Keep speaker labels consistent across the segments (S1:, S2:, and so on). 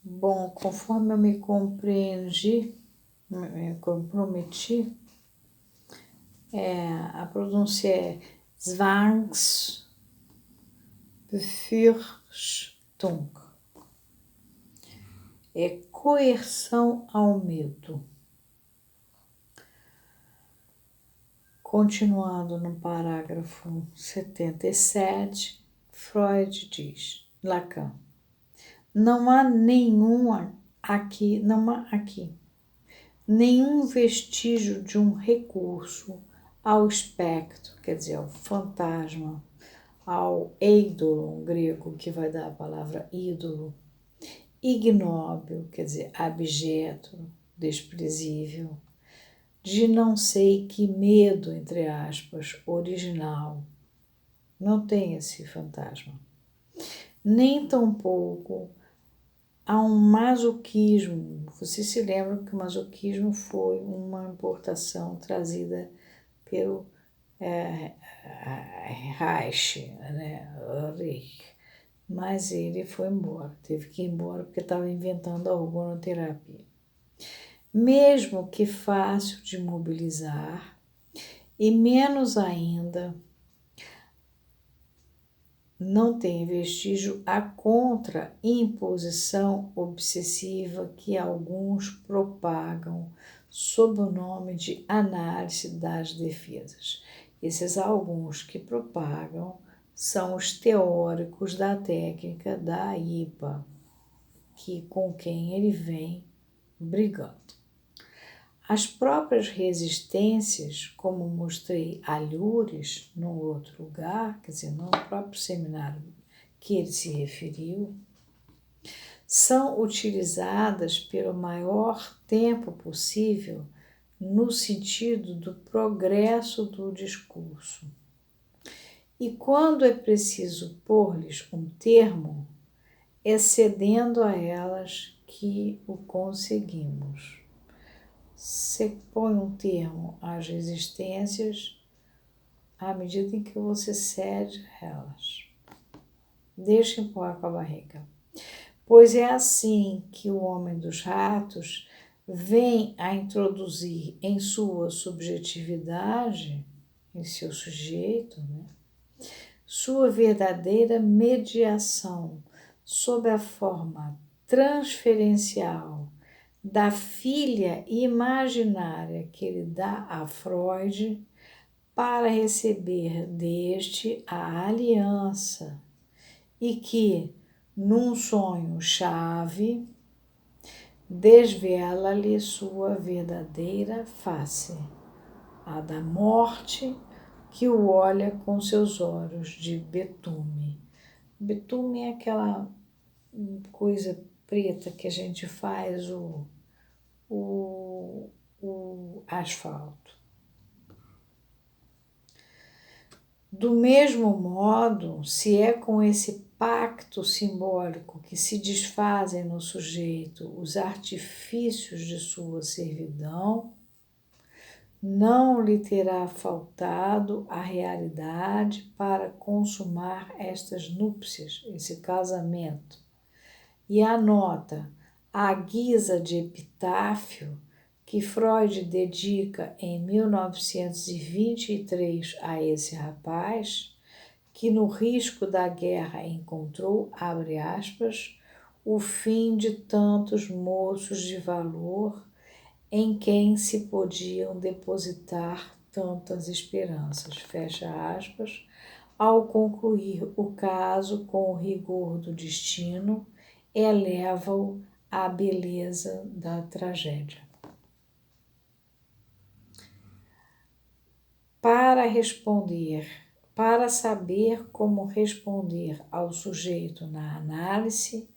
S1: Bom, conforme eu me comprometi, a pronúncia é Zwangsbefürchtung. É coerção ao medo. Continuando no parágrafo 77, Freud diz, Lacan, não há aqui nenhum vestígio de um recurso ao espectro, quer dizer, ao fantasma, ao eidolo, um grego que vai dar a palavra ídolo, ignóbil, quer dizer, abjeto, desprezível, de não sei que medo, entre aspas, original. Não tem esse fantasma. Nem tampouco há um masoquismo. Você se lembra que o masoquismo foi uma importação trazida pelo Reich, né? Reich. Mas ele foi embora, teve que ir embora porque estava inventando a hormonoterapia. Mesmo que fácil de mobilizar, e menos ainda, não tem vestígio a contra-imposição obsessiva que alguns propagam sob o nome de análise das defesas. Esses alguns que propagam são os teóricos da técnica da IPA, com quem ele vem brigando. As próprias resistências, como mostrei a Lures, num outro lugar, quer dizer, no próprio seminário que ele se referiu, são utilizadas pelo maior tempo possível no sentido do progresso do discurso. E quando é preciso pôr-lhes um termo, é cedendo a elas que o conseguimos. Você põe um termo às resistências à medida em que você cede a elas. Deixa empurrar com a barriga. Pois é assim que o homem dos ratos vem a introduzir em sua subjetividade, em seu sujeito, né, sua verdadeira mediação sob a forma transferencial da filha imaginária que ele dá a Freud para receber deste a aliança e que, num sonho-chave, desvela-lhe sua verdadeira face, a da morte que o olha com seus olhos de betume. Betume é aquela coisa preta que a gente faz o asfalto. Do mesmo modo, se é com esse pacto simbólico que se desfazem no sujeito os artifícios de sua servidão, não lhe terá faltado a realidade para consumar estas núpcias, esse casamento. E anota, à guisa de epitáfio, que Freud dedica em 1923 a esse rapaz, que no risco da guerra encontrou, abre aspas, o fim de tantos moços de valor em quem se podiam depositar tantas esperanças, fecha aspas, ao concluir o caso com o rigor do destino, eleva-o à beleza da tragédia. Para saber como responder ao sujeito na análise,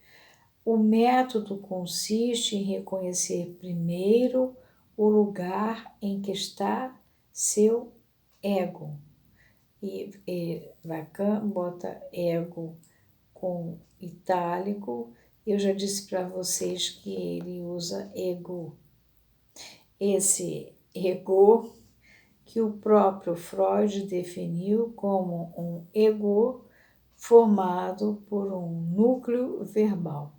S1: o método consiste em reconhecer primeiro o lugar em que está seu ego. E Lacan bota ego com itálico. Eu já disse para vocês que ele usa ego. Esse ego que o próprio Freud definiu como um ego formado por um núcleo verbal.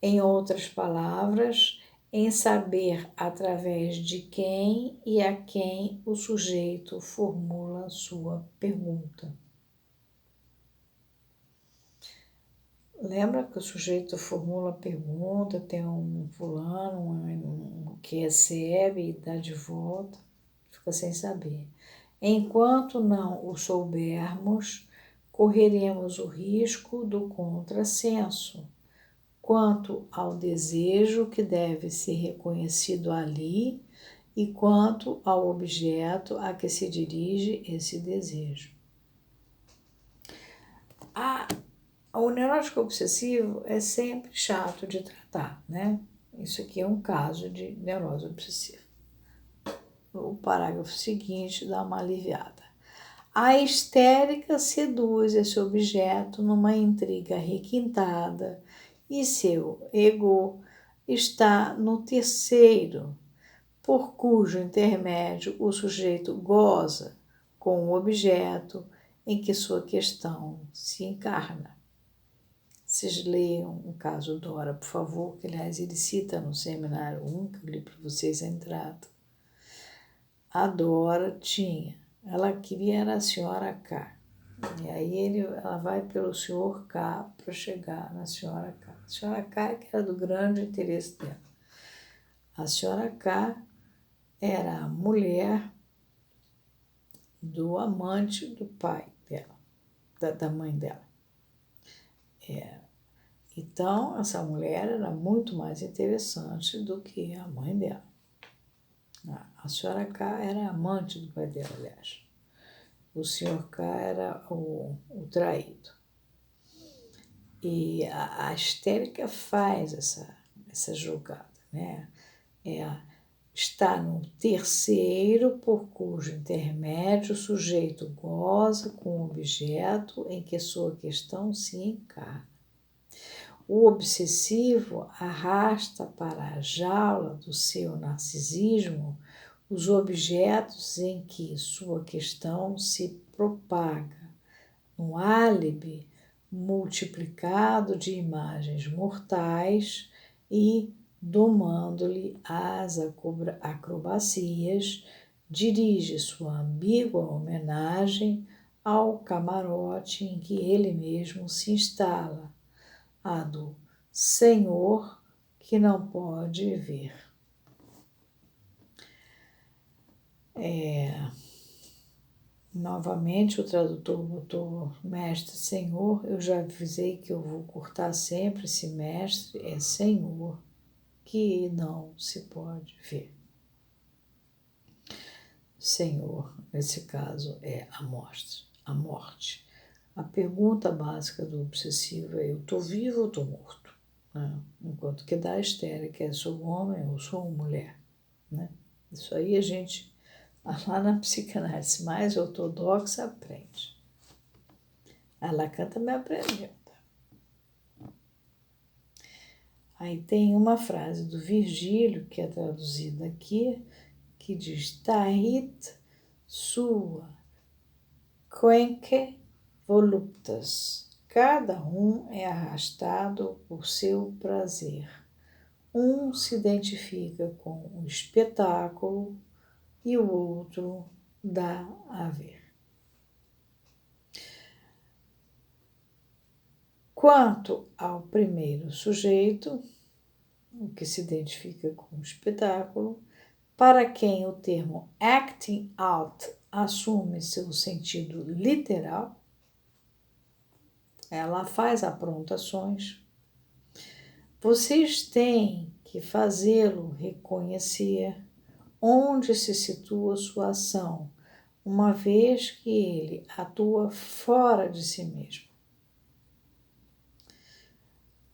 S1: Em outras palavras, em saber através de quem e a quem o sujeito formula sua pergunta. Lembra que o sujeito formula a pergunta, tem um fulano que recebe e dá de volta, fica sem saber. Enquanto não o soubermos, correremos o risco do contrassenso quanto ao desejo que deve ser reconhecido ali e quanto ao objeto a que se dirige esse desejo. O neurótico obsessivo é sempre chato de tratar, né? Isso aqui é um caso de neurose obsessiva. O parágrafo seguinte dá uma aliviada. A histérica seduz esse objeto numa intriga requintada e seu ego está no terceiro, por cujo intermédio o sujeito goza com o objeto em que sua questão se encarna. Vocês leiam o caso Dora, por favor, que aliás ele cita no seminário 1, que eu li para vocês a entrada. A Dora ela queria era a senhora K. E aí ela vai pelo senhor K para chegar na senhora K. A senhora K que era do grande interesse dela. A senhora K era a mulher do amante do pai dela, da mãe dela. Então, essa mulher era muito mais interessante do que a mãe dela. A senhora K era amante do pai dela, aliás. O senhor K era o traído. E a histérica faz essa jogada, né? Está no terceiro, por cujo intermédio o sujeito goza com o objeto em que sua questão se encarna. O obsessivo arrasta para a jaula do seu narcisismo os objetos em que sua questão se propaga, um álibi multiplicado de imagens mortais e, domando-lhe as acrobacias, dirige sua ambígua homenagem ao camarote em que ele mesmo se instala, a do Senhor que não pode ver. Novamente o tradutor botou mestre, senhor. Eu já avisei que eu vou cortar sempre esse mestre, é senhor, que não se pode ver. Senhor, nesse caso, é a morte. A pergunta básica do obsessivo é: eu estou vivo ou estou morto? Né? Enquanto que da histérica é: sou homem ou sou mulher? Né? Isso aí a gente, lá na psicanálise mais ortodoxa, aprende. A Lacan também aprendeu. Aí tem uma frase do Virgílio, que é traduzida aqui, que diz: Tahit sua quenque voluptas. Cada um é arrastado por seu prazer. Um se identifica com o espetáculo e o outro dá a ver. Quanto ao primeiro sujeito, o que se identifica com o espetáculo, para quem o termo acting out assume seu sentido literal, ela faz aprontações, vocês têm que fazê-lo reconhecer onde se situa sua ação, uma vez que ele atua fora de si mesmo.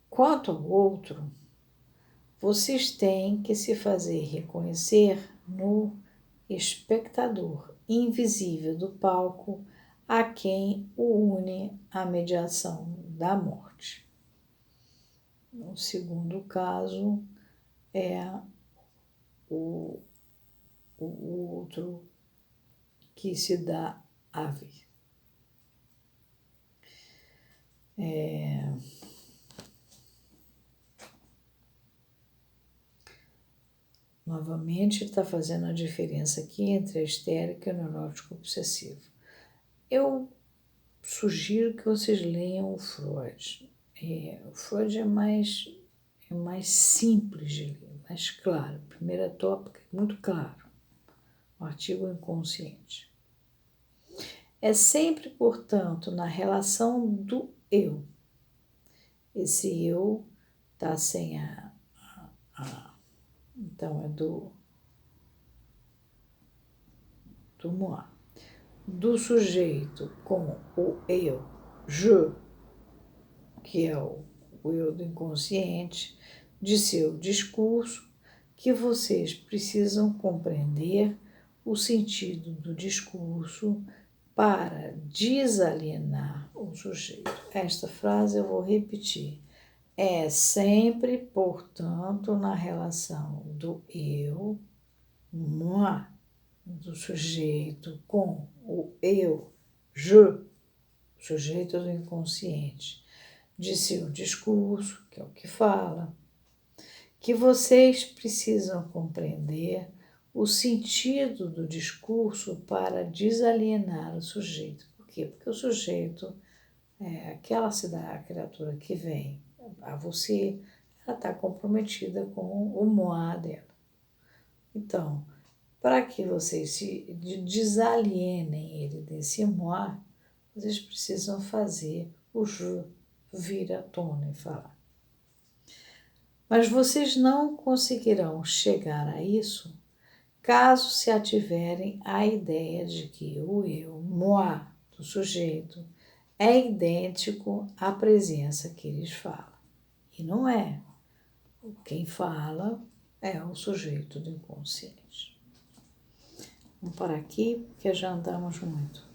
S1: Quanto ao outro, vocês têm que se fazer reconhecer no espectador invisível do palco a quem o une a mediação da morte. No segundo caso, é o outro que se dá a ver. Novamente, está fazendo a diferença aqui entre a histérica e o neurótico obsessivo. Eu sugiro que vocês leiam o Freud. O Freud é mais simples de ler, mais claro. A primeira tópica é muito claro. O artigo inconsciente. É sempre, portanto, na relação do eu. Esse eu está sem então é do moi. Do sujeito com o eu, je, que é o eu do inconsciente, de seu discurso, que vocês precisam compreender o sentido do discurso para desalienar o sujeito. Esta frase eu vou repetir. É sempre, portanto, na relação do eu, moi, do sujeito com o eu, je, sujeito do inconsciente, de seu discurso, que é o que fala, que vocês precisam compreender o sentido do discurso para desalienar o sujeito. Por quê? Porque o sujeito é aquela criatura que vem a você, ela está comprometida com o moi dela. Então, para que vocês se desalienem ele desse moi, vocês precisam fazer o je vir à tona e falar. Mas vocês não conseguirão chegar a isso caso se ativerem à ideia de que o eu, moi, do sujeito, é idêntico à presença que eles falam. E não é. Quem fala é o sujeito do inconsciente. Vamos parar aqui, porque já andamos muito.